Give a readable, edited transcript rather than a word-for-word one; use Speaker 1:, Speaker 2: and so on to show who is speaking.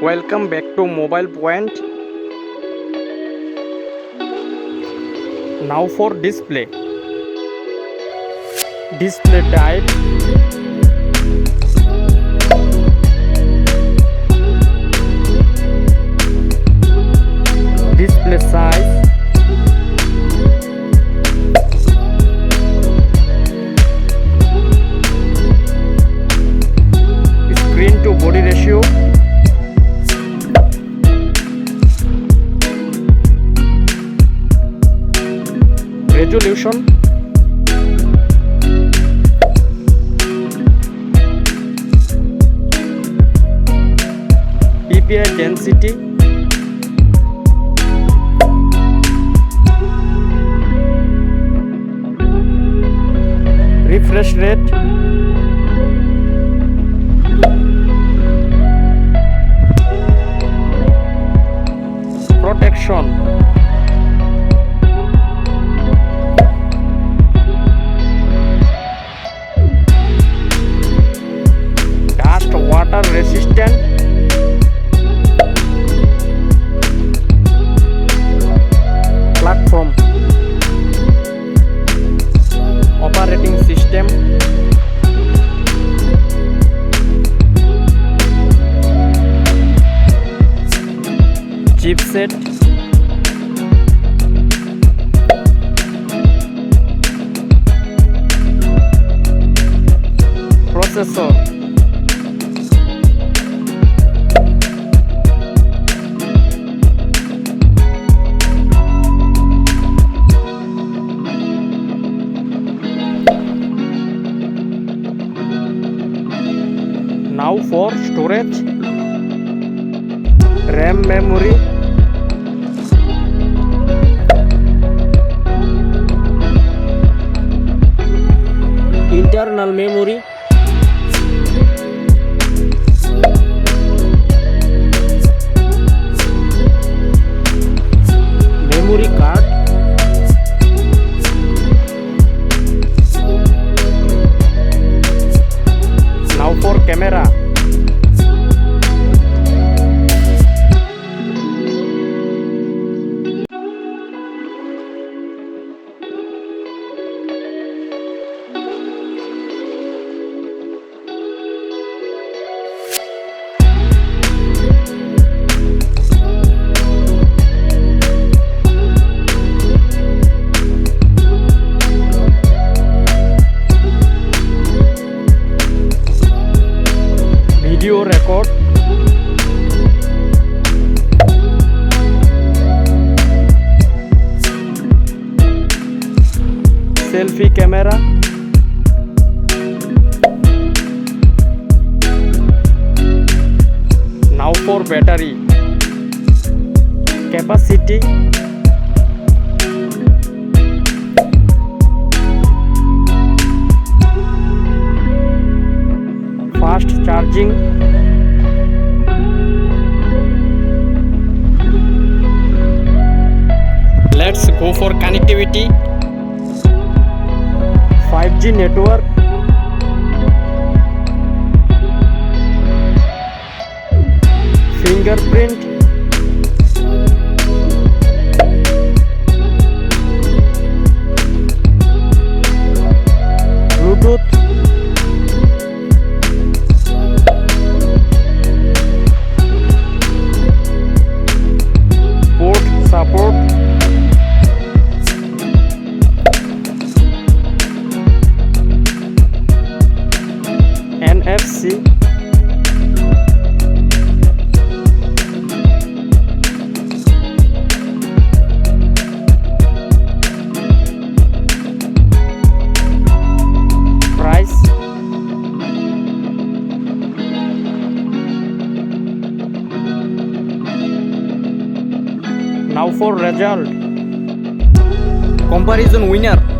Speaker 1: Welcome back to Mobile Point. Now for display. Display type. Display size. Screen to body ratio. Resolution. PPI density. Refresh rate. Protection. Dust water resistant. Platform. Operating system. Chipset. Processor. Now for storage. RAM memory. Internal memory. Memory card. Now for camera. Video record. Selfie camera. Now for battery capacity. Fast charging. Let's go for connectivity. 5G network. Fingerprint. Bluetooth. Port support. NFC. Price. Now for result. Comparison winner.